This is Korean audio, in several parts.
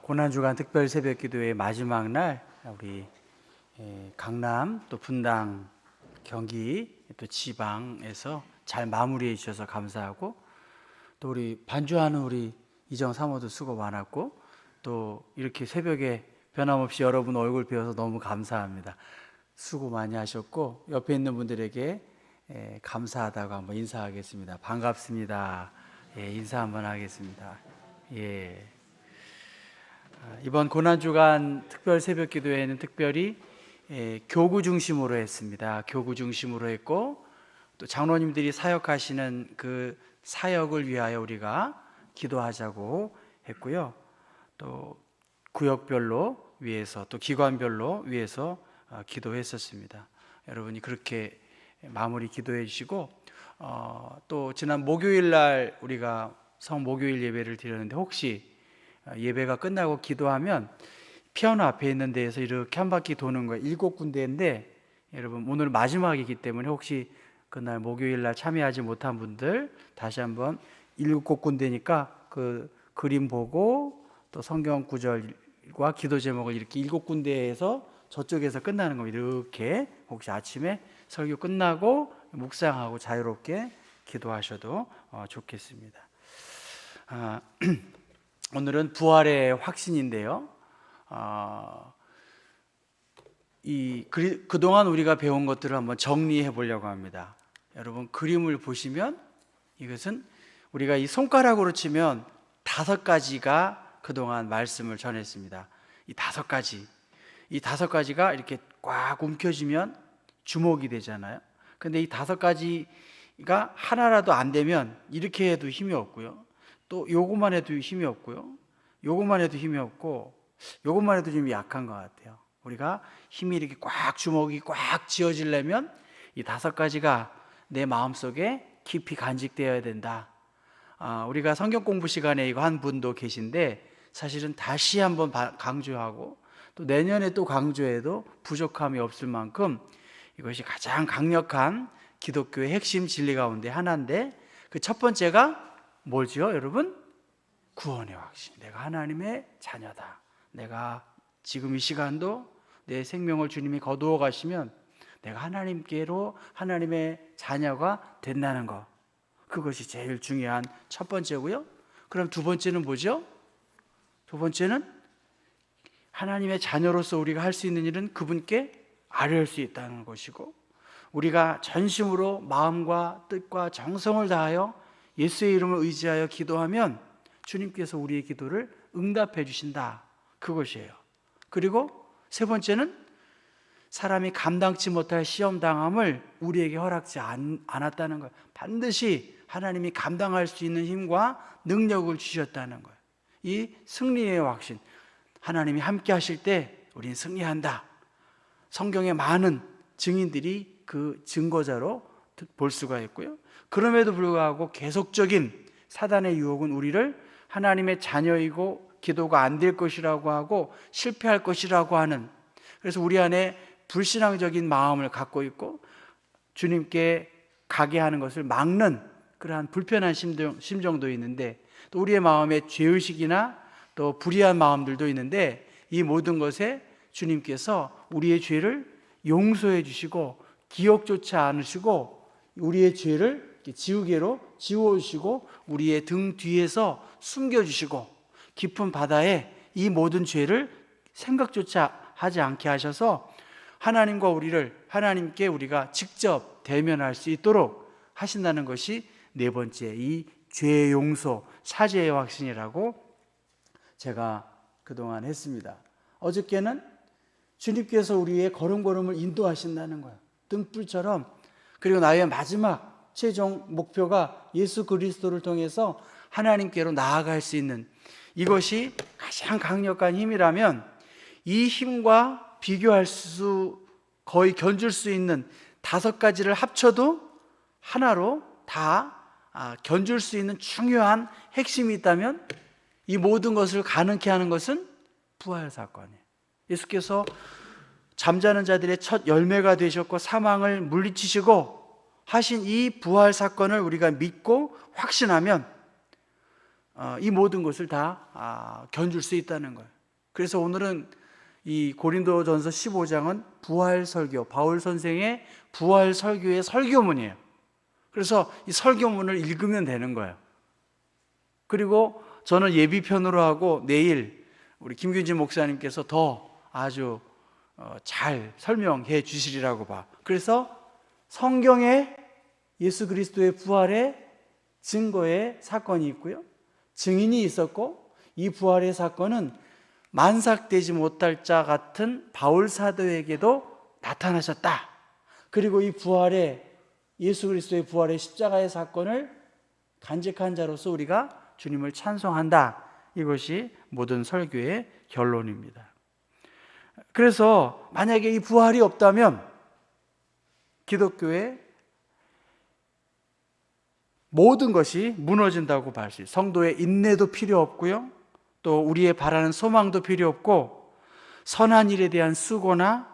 고난주간 특별 새벽 기도의 마지막 날 우리 강남 또 분당 경기 또 지방에서 잘 마무리해 주셔서 감사하고, 또 우리 반주하는 우리 이정 사모도 수고 많았고, 또 이렇게 새벽에 변함없이 여러분 얼굴 뵈어서 너무 감사합니다. 수고 많이 하셨고, 옆에 있는 분들에게 감사하다고 한번 인사하겠습니다. 반갑습니다. 인사 한번 하겠습니다. 이번 고난주간 특별 새벽 기도회는 특별히 교구 중심으로 했습니다. 교구 중심으로 했고, 또 장로님들이 사역하시는 그 사역을 위하여 우리가 기도하자고 했고요. 또 구역별로 위해서, 또 기관별로 위해서 기도했었습니다. 여러분이 그렇게 마무리 기도해 주시고, 또 지난 목요일 날 우리가 성 목요일 예배를 드렸는데, 혹시 예배가 끝나고 기도하면 피아노 앞에 있는 데에서 이렇게 한 바퀴 도는 거예요. 7군데인데, 여러분 오늘 마지막이기 때문에 혹시 그날 목요일 날 참여하지 못한 분들 다시 한번 7군데니까 그 그림 보고 또 성경 구절과 기도 제목을 이렇게 7군데에서 저쪽에서 끝나는 겁니다. 이렇게 혹시 아침에 설교 끝나고 묵상하고 자유롭게 기도하셔도 좋겠습니다. 오늘은 부활의 확신인데요. 그동안 우리가 배운 것들을 한번 정리해 보려고 합니다. 여러분 그림을 보시면 이것은 우리가 이 손가락으로 치면 5가지가 그동안 말씀을 전했습니다. 이 5가지가 이렇게 꽉 움켜쥐면 주먹이 되잖아요. 근데 이 5가지가 하나라도 안 되면 이렇게 해도 힘이 없고요, 또 요것만 해도 힘이 없고요, 요것만 해도 힘이 없고, 요것만 해도 좀 약한 것 같아요. 우리가 힘이 이렇게 꽉, 주먹이 꽉 쥐어지려면 이 5가지가 내 마음속에 깊이 간직되어야 된다. 우리가 성경 공부 시간에 이거 한 분도 계신데, 사실은 다시 한번 강조하고 또 내년에 또 강조해도 부족함이 없을 만큼 이것이 가장 강력한 기독교의 핵심 진리 가운데 하나인데, 그 첫 번째가 뭐죠, 여러분? 구원의 확신. 내가 하나님의 자녀다. 내가 지금 이 시간도 내 생명을 주님이 거두어 가시면 내가 하나님께로 하나님의 자녀가 된다는 것, 그것이 제일 중요한 첫 번째고요. 그럼 두 번째는 뭐죠? 두 번째는 하나님의 자녀로서 우리가 할 수 있는 일은 그분께 아뢰할 수 있다는 것이고, 우리가 전심으로 마음과 뜻과 정성을 다하여 예수의 이름을 의지하여 기도하면 주님께서 우리의 기도를 응답해 주신다. 그것이에요. 그리고 세 번째는 사람이 감당치 못할 시험당함을 우리에게 허락지 않았다는 거예요. 반드시 하나님이 감당할 수 있는 힘과 능력을 주셨다는 거예요. 이 승리의 확신, 하나님이 함께 하실 때 우리는 승리한다. 성경의 많은 증인들이 그 증거자로 볼 수가 있고요. 그럼에도 불구하고 계속적인 사단의 유혹은 우리를 하나님의 자녀이고 기도가 안 될 것이라고 하고 실패할 것이라고 하는, 그래서 우리 안에 불신앙적인 마음을 갖고 있고 주님께 가게 하는 것을 막는 그러한 불편한 심정도 있는데, 또 우리의 마음에 죄의식이나 또 불의한 마음들도 있는데, 이 모든 것에 주님께서 우리의 죄를 용서해 주시고 기억조차 않으시고 우리의 죄를 지우개로 지워주시고 우리의 등 뒤에서 숨겨주시고 깊은 바다에 이 모든 죄를 생각조차 하지 않게 하셔서 하나님과 하나님께 우리가 직접 대면할 수 있도록 하신다는 것이 네 번째, 이 죄 용서, 사죄의 확신이라고 제가 그동안 했습니다. 어저께는 주님께서 우리의 걸음걸음을 인도하신다는 거예요. 등불처럼. 그리고 나의 마지막 최종 목표가 예수 그리스도를 통해서 하나님께로 나아갈 수 있는, 이것이 가장 강력한 힘이라면 이 힘과 비교할 수, 거의 견줄 수 있는 5가지를 합쳐도 하나로 다 견줄 수 있는 중요한 핵심이 있다면 이 모든 것을 가능케 하는 것은 부활 사건이에요. 예수께서 잠자는 자들의 첫 열매가 되셨고 사망을 물리치시고 하신 이 부활 사건을 우리가 믿고 확신하면 이 모든 것을 다 견줄 수 있다는 거예요. 그래서 오늘은 이 고린도전서 15장은 부활 설교, 바울 선생의 부활 설교의 설교문이에요. 그래서 이 설교문을 읽으면 되는 거예요. 그리고 저는 예비편으로 하고 내일 우리 김균진 목사님께서 더 아주 잘 설명해 주시리라고 봐. 그래서 성경에 예수 그리스도의 부활의 증거의 사건이 있고요, 증인이 있었고, 이 부활의 사건은 만삭되지 못할 자 같은 바울 사도에게도 나타나셨다. 그리고 이 부활의, 예수 그리스도의 부활의 십자가의 사건을 간직한 자로서 우리가 주님을 찬송한다. 이것이 모든 설교의 결론입니다. 그래서 만약에 이 부활이 없다면 기독교의 모든 것이 무너진다고 볼 수 있어요. 성도의 인내도 필요 없고요, 또 우리의 바라는 소망도 필요 없고, 선한 일에 대한 수고나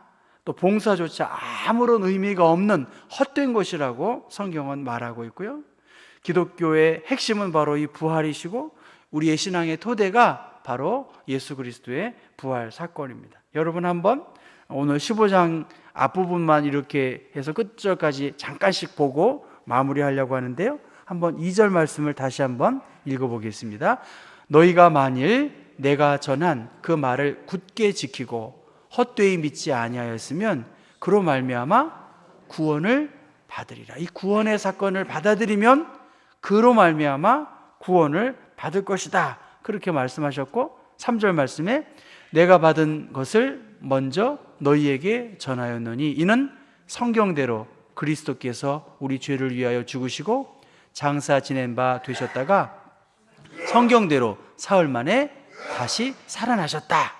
또 봉사조차 아무런 의미가 없는 헛된 것이라고 성경은 말하고 있고요, 기독교의 핵심은 바로 이 부활이시고 우리의 신앙의 토대가 바로 예수 그리스도의 부활 사건입니다. 여러분, 한번 오늘 15장 앞부분만 이렇게 해서 끝절까지 잠깐씩 보고 마무리하려고 하는데요, 한번 2절 말씀을 다시 한번 읽어보겠습니다. 너희가 만일 내가 전한 그 말을 굳게 지키고 헛되이 믿지 아니하였으면 그로 말미암아 구원을 받으리라. 이 구원의 사건을 받아들이면 그로 말미암아 구원을 받을 것이다. 그렇게 말씀하셨고, 3절 말씀에 내가 받은 것을 먼저 너희에게 전하였노니 이는 성경대로 그리스도께서 우리 죄를 위하여 죽으시고 장사 지낸 바 되셨다가 성경대로 사흘 만에 다시 살아나셨다.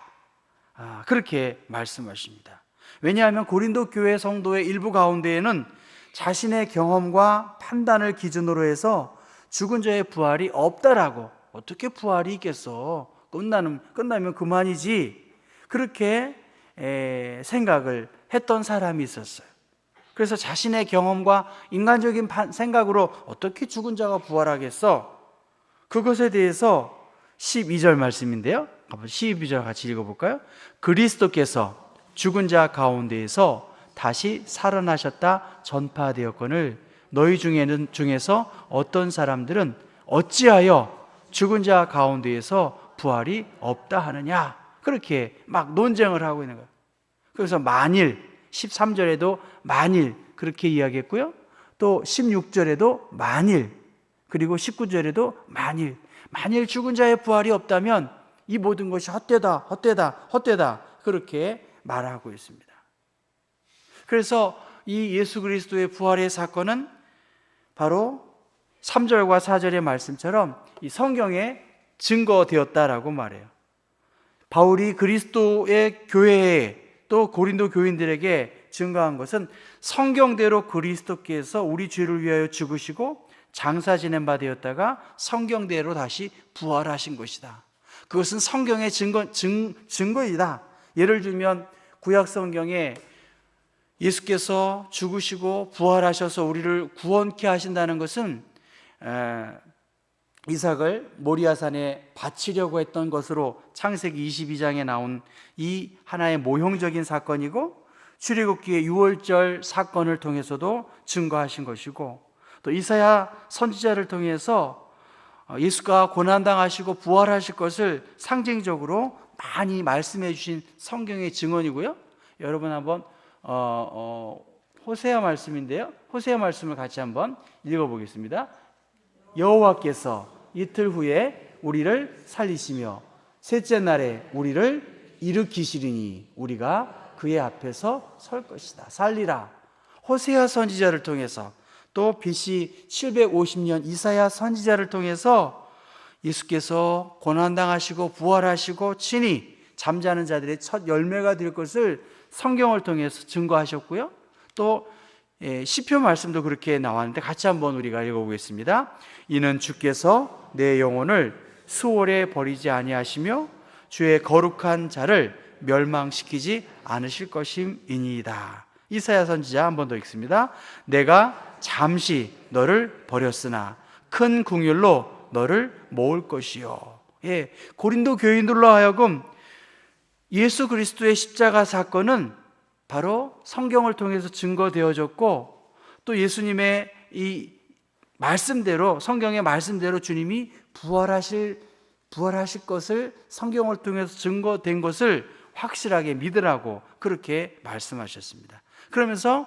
그렇게 말씀하십니다. 왜냐하면 고린도 교회 성도의 일부 가운데에는 자신의 경험과 판단을 기준으로 해서 죽은 자의 부활이 없다라고, 어떻게 부활이 있겠어, 끝나면 그만이지, 그렇게 생각을 했던 사람이 있었어요. 그래서 자신의 경험과 인간적인 생각으로 어떻게 죽은 자가 부활하겠어? 그것에 대해서 12절 말씀인데요, 12절 같이 읽어볼까요? 그리스도께서 죽은 자 가운데에서 다시 살아나셨다 전파되었거늘 너희 중에서 어떤 사람들은 어찌하여 죽은 자 가운데에서 부활이 없다 하느냐, 그렇게 막 논쟁을 하고 있는 거예요. 그래서 만일, 13절에도 만일 그렇게 이야기했고요, 또 16절에도 만일, 그리고 19절에도 만일 죽은 자의 부활이 없다면 이 모든 것이 헛되다 그렇게 말하고 있습니다. 그래서 이 예수 그리스도의 부활의 사건은 바로 3절과 4절의 말씀처럼 이 성경에 증거되었다라고 말해요. 바울이 그리스도의 교회에 또 고린도 교인들에게 증거한 것은 성경대로 그리스도께서 우리 죄를 위하여 죽으시고 장사 지낸 바 되었다가 성경대로 다시 부활하신 것이다. 그것은 성경의 증거이다. 예를 들면 구약 성경에 예수께서 죽으시고 부활하셔서 우리를 구원케 하신다는 것은 이삭을 모리아산에 바치려고 했던 것으로 창세기 22장에 나온 이 하나의 모형적인 사건이고, 출애굽기의 유월절 사건을 통해서도 증거하신 것이고, 또 이사야 선지자를 통해서 예수가 고난당하시고 부활하실 것을 상징적으로 많이 말씀해 주신 성경의 증언이고요. 여러분 한번 호세아 말씀인데요, 호세아 말씀을 같이 한번 읽어보겠습니다. 여호와께서 이틀 후에 우리를 살리시며 셋째 날에 우리를 일으키시리니 우리가 그의 앞에서 설 것이다. 살리라. 호세아 선지자를 통해서, 또 BC 750년 이사야 선지자를 통해서 예수께서 고난당하시고 부활하시고 친히 잠자는 자들의 첫 열매가 될 것을 성경을 통해서 증거하셨고요, 또 시편 말씀도 그렇게 나왔는데 같이 한번 우리가 읽어보겠습니다. 이는 주께서 내 영혼을 수월에 버리지 아니하시며 주의 거룩한 자를 멸망시키지 않으실 것임이니이다. 이사야 선지자 한 번 더 읽습니다. 내가 잠시 너를 버렸으나 큰 긍휼로 너를 모을 것이요. 예, 고린도 교인들로 하여금 예수 그리스도의 십자가 사건은 바로 성경을 통해서 증거되어졌고, 또 예수님의 이 말씀대로, 성경의 말씀대로 주님이 부활하실 것을 성경을 통해서 증거된 것을 확실하게 믿으라고 그렇게 말씀하셨습니다. 그러면서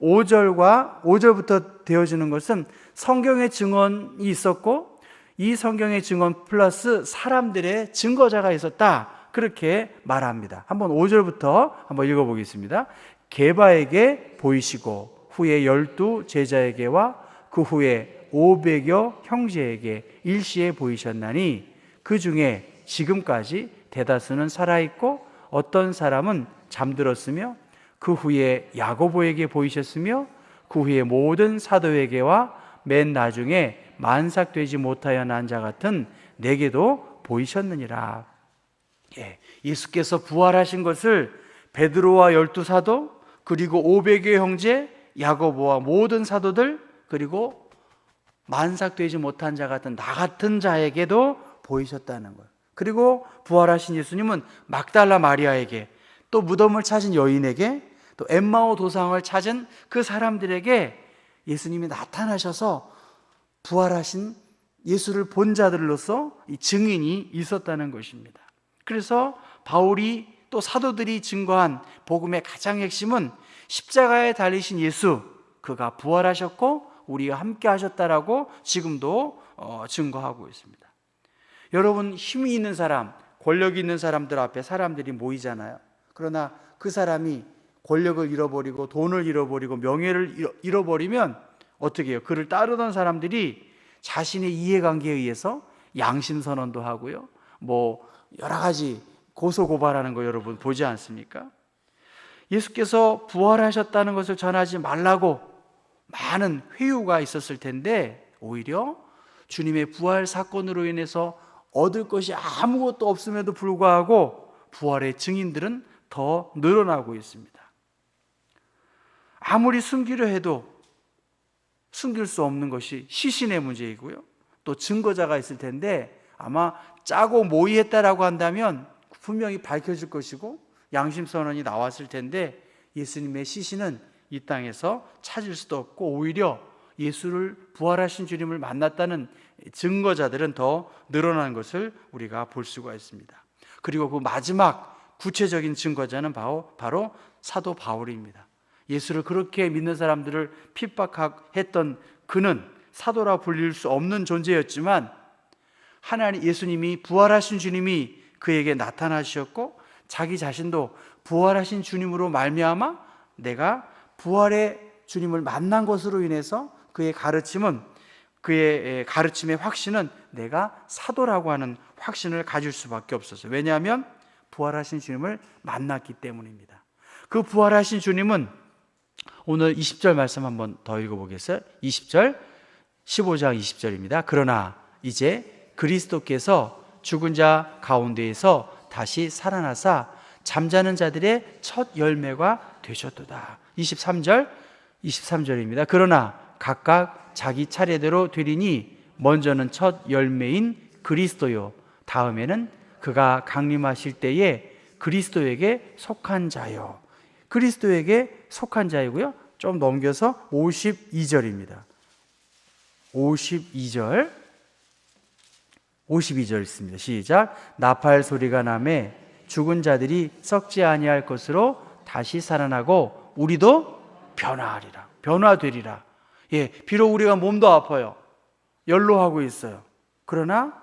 5절부터 되어지는 것은 성경의 증언이 있었고, 이 성경의 증언 플러스 사람들의 증거자가 있었다, 그렇게 말합니다. 한번 5절부터 한번 읽어보겠습니다. 게바에게 보이시고 후에 12 제자에게와 그 후에 500여 형제에게 일시에 보이셨나니 그 중에 지금까지 대다수는 살아있고 어떤 사람은 잠들었으며, 그 후에 야고보에게 보이셨으며 그 후에 모든 사도에게와 맨 나중에 만삭되지 못하여 난 자 같은 내게도 보이셨느니라. 예수께서 부활하신 것을 베드로와 12 사도, 그리고 500여 형제, 야고보와 모든 사도들, 그리고 만삭되지 못한 자 같은 나 같은 자에게도 보이셨다는 거예요. 그리고 부활하신 예수님은 막달라 마리아에게, 또 무덤을 찾은 여인에게, 또 엠마오 도상을 찾은 그 사람들에게 예수님이 나타나셔서 부활하신 예수를 본 자들로서 이 증인이 있었다는 것입니다. 그래서 바울이 또 사도들이 증거한 복음의 가장 핵심은 십자가에 달리신 예수, 그가 부활하셨고 우리와 함께 하셨다라고 지금도 증거하고 있습니다. 여러분, 힘이 있는 사람, 권력이 있는 사람들 앞에 사람들이 모이잖아요. 그러나 그 사람이 권력을 잃어버리고 돈을 잃어버리고 명예를 잃어버리면 어떻게 해요? 그를 따르던 사람들이 자신의 이해관계에 의해서 양심선언도 하고요, 뭐 여러 가지 고소고발하는 거 여러분 보지 않습니까? 예수께서 부활하셨다는 것을 전하지 말라고 많은 회유가 있었을 텐데, 오히려 주님의 부활 사건으로 인해서 얻을 것이 아무것도 없음에도 불구하고 부활의 증인들은 더 늘어나고 있습니다. 아무리 숨기려 해도 숨길 수 없는 것이 시신의 문제이고요, 또 증거자가 있을 텐데 아마 짜고 모의했다라고 한다면 분명히 밝혀질 것이고 양심선언이 나왔을 텐데, 예수님의 시신은 이 땅에서 찾을 수도 없고 오히려 예수를 부활하신 주님을 만났다는 증거자들은 더 늘어난 것을 우리가 볼 수가 있습니다. 그리고 그 마지막 구체적인 증거자는 바로 사도 바울입니다. 예수를 그렇게 믿는 사람들을 핍박했던 그는 사도라 불릴 수 없는 존재였지만, 하나님 예수님이 부활하신 주님이 그에게 나타나셨고 자기 자신도 부활하신 주님으로 말미암아 내가 부활의 주님을 만난 것으로 인해서 그의 가르침의 확신은 내가 사도라고 하는 확신을 가질 수밖에 없었어요. 왜냐하면 부활하신 주님을 만났기 때문입니다. 그 부활하신 주님은 오늘 20절 말씀 한번 더 읽어보겠어요? 20절, 15장 20절입니다. 그러나 이제 그리스도께서 죽은 자 가운데에서 다시 살아나사 잠자는 자들의 첫 열매가 되셨도다. 23절입니다. 그러나 각각 자기 차례대로 되리니 먼저는 첫 열매인 그리스도요, 다음에는 그가 강림하실 때에 그리스도에게 속한 자요. 그리스도에게 속한 자이고요. 좀 넘겨서 52절입니다. 52절 있습니다. 시작. 나팔 소리가 나매 죽은 자들이 썩지 아니할 것으로 다시 살아나고 우리도 변화하리라. 변화되리라. 예, 비록 우리가 몸도 아파요, 연로하고 있어요. 그러나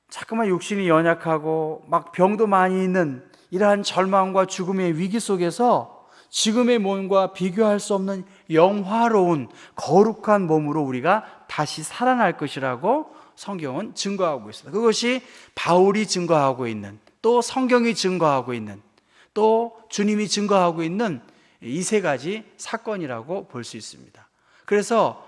자꾸만 육신이 연약하고 막 병도 많이 있는 이러한 절망과 죽음의 위기 속에서 지금의 몸과 비교할 수 없는 영화로운 거룩한 몸으로 우리가 다시 살아날 것이라고 성경은 증거하고 있습니다. 그것이 바울이 증거하고 있는, 또 성경이 증거하고 있는, 또 주님이 증거하고 있는 이 세 가지 사건이라고 볼 수 있습니다. 그래서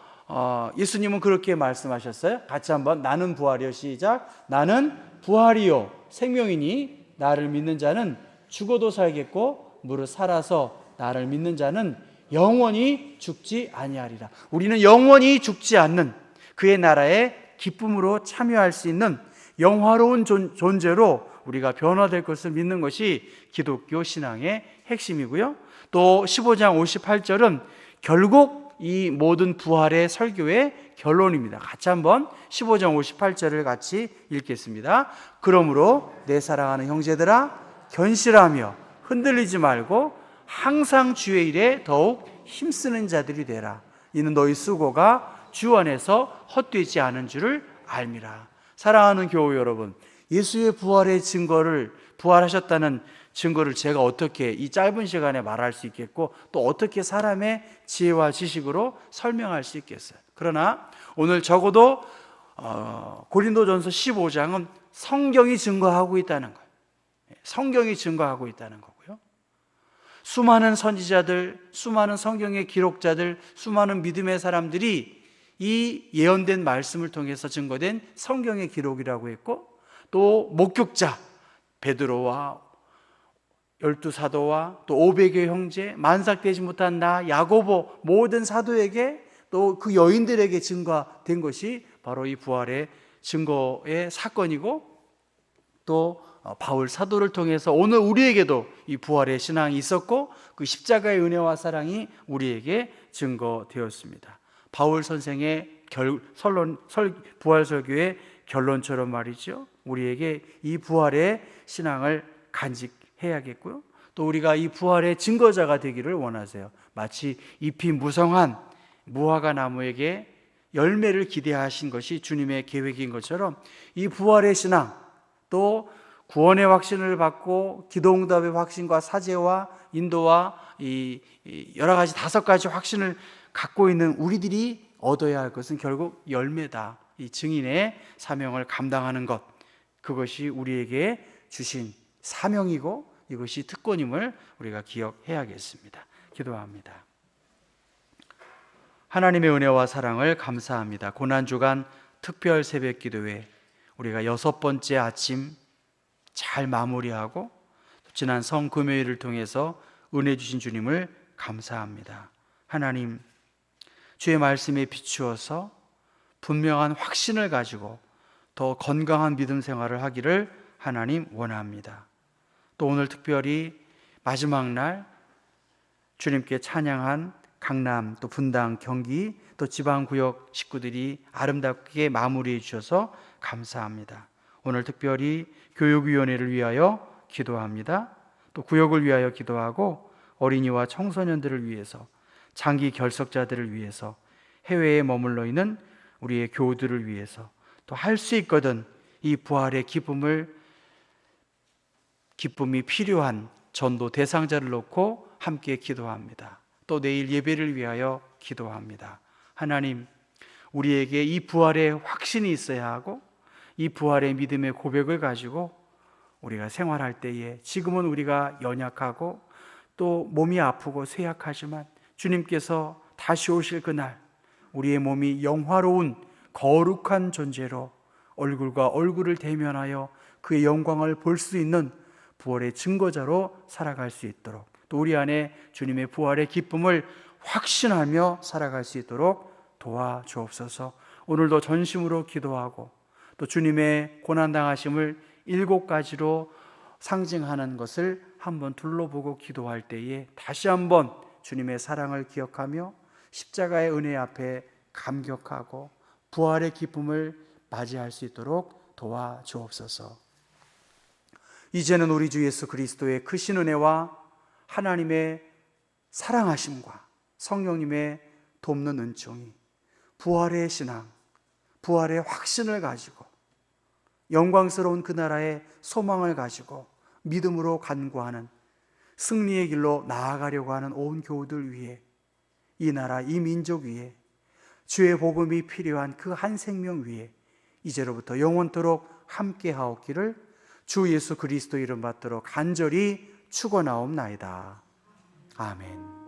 예수님은 그렇게 말씀하셨어요. 같이 한번, 나는 부활이요, 시작. 나는 부활이요 생명이니 나를 믿는 자는 죽어도 살겠고 무릇 살아서 나를 믿는 자는 영원히 죽지 아니하리라. 우리는 영원히 죽지 않는 그의 나라에 기쁨으로 참여할 수 있는 영화로운 존재로 우리가 변화될 것을 믿는 것이 기독교 신앙의 핵심이고요. 또 15장 58절은 결국 이 모든 부활의 설교의 결론입니다. 같이 한번 15장 58절을 같이 읽겠습니다. 그러므로 내 사랑하는 형제들아, 견실하며 흔들리지 말고 항상 주의 일에 더욱 힘쓰는 자들이 되라. 이는 너희 수고가 주 안에서 헛되지 않은 줄을 알미라. 사랑하는 교우 여러분, 예수의 부활의 증거를, 부활하셨다는 증거를 제가 어떻게 이 짧은 시간에 말할 수 있겠고, 또 어떻게 사람의 지혜와 지식으로 설명할 수 있겠어요. 그러나 오늘 적어도 고린도전서 15장은 성경이 증거하고 있다는 거예요. 성경이 증거하고 있다는 거고요. 수많은 선지자들, 수많은 성경의 기록자들, 수많은 믿음의 사람들이 이 예언된 말씀을 통해서 증거된 성경의 기록이라고 했고, 또 목격자 베드로와 12사도와 또 500여 형제, 만삭되지 못한 나 야고보, 모든 사도에게 또 그 여인들에게 증거된 것이 바로 이 부활의 증거의 사건이고, 또 바울 사도를 통해서 오늘 우리에게도 이 부활의 신앙이 있었고, 그 십자가의 은혜와 사랑이 우리에게 증거되었습니다. 바울 선생의 부활 설교의 결론처럼 말이죠, 우리에게 이 부활의 신앙을 간직해야겠고요, 또 우리가 이 부활의 증거자가 되기를 원하세요. 마치 잎이 무성한 무화과 나무에게 열매를 기대하신 것이 주님의 계획인 것처럼, 이 부활의 신앙, 또 구원의 확신을 받고 기도응답의 확신과 사제와 인도와 이 여러 가지 5가지 확신을 갖고 있는 우리들이 얻어야 할 것은 결국 열매다. 이 증인의 사명을 감당하는 것, 그것이 우리에게 주신 사명이고 이것이 특권임을 우리가 기억해야겠습니다. 기도합니다. 하나님의 은혜와 사랑을 감사합니다. 고난주간 특별 새벽 기도회 우리가 6번째 아침 잘 마무리하고 지난 성금요일을 통해서 은혜 주신 주님을 감사합니다. 하나님, 주의 말씀에 비추어서 분명한 확신을 가지고 더 건강한 믿음 생활을 하기를 하나님 원합니다. 또 오늘 특별히 마지막 날 주님께 찬양한 강남, 또 분당, 경기, 또 지방구역 식구들이 아름답게 마무리해 주셔서 감사합니다. 오늘 특별히 교육위원회를 위하여 기도합니다. 또 구역을 위하여 기도하고 어린이와 청소년들을 위해서, 장기 결석자들을 위해서, 해외에 머물러 있는 우리의 교우들을 위해서, 또 할 수 있거든 이 부활의 기쁨이 필요한 전도 대상자를 놓고 함께 기도합니다. 또 내일 예배를 위하여 기도합니다. 하나님, 우리에게 이 부활의 확신이 있어야 하고 이 부활의 믿음의 고백을 가지고 우리가 생활할 때에, 지금은 우리가 연약하고 또 몸이 아프고 쇠약하지만 주님께서 다시 오실 그날 우리의 몸이 영화로운 거룩한 존재로 얼굴과 얼굴을 대면하여 그의 영광을 볼 수 있는 부활의 증거자로 살아갈 수 있도록, 또 우리 안에 주님의 부활의 기쁨을 확신하며 살아갈 수 있도록 도와주옵소서. 오늘도 전심으로 기도하고 또 주님의 고난당하심을 7가지로 상징하는 것을 한번 둘러보고 기도할 때에 다시 한번 주님의 사랑을 기억하며 십자가의 은혜 앞에 감격하고 부활의 기쁨을 맞이할 수 있도록 도와주옵소서. 이제는 우리 주 예수 그리스도의 크신 은혜와 하나님의 사랑하심과 성령님의 돕는 은총이 부활의 신앙, 부활의 확신을 가지고 영광스러운 그 나라의 소망을 가지고 믿음으로 간구하는 승리의 길로 나아가려고 하는 온 교우들 위해, 이 나라, 이 민족 위에, 주의 복음이 필요한 그 한 생명 위에 이제로부터 영원토록 함께하옵기를 주 예수 그리스도 이름 받들어 간절히 축원하옵나이다. 아멘.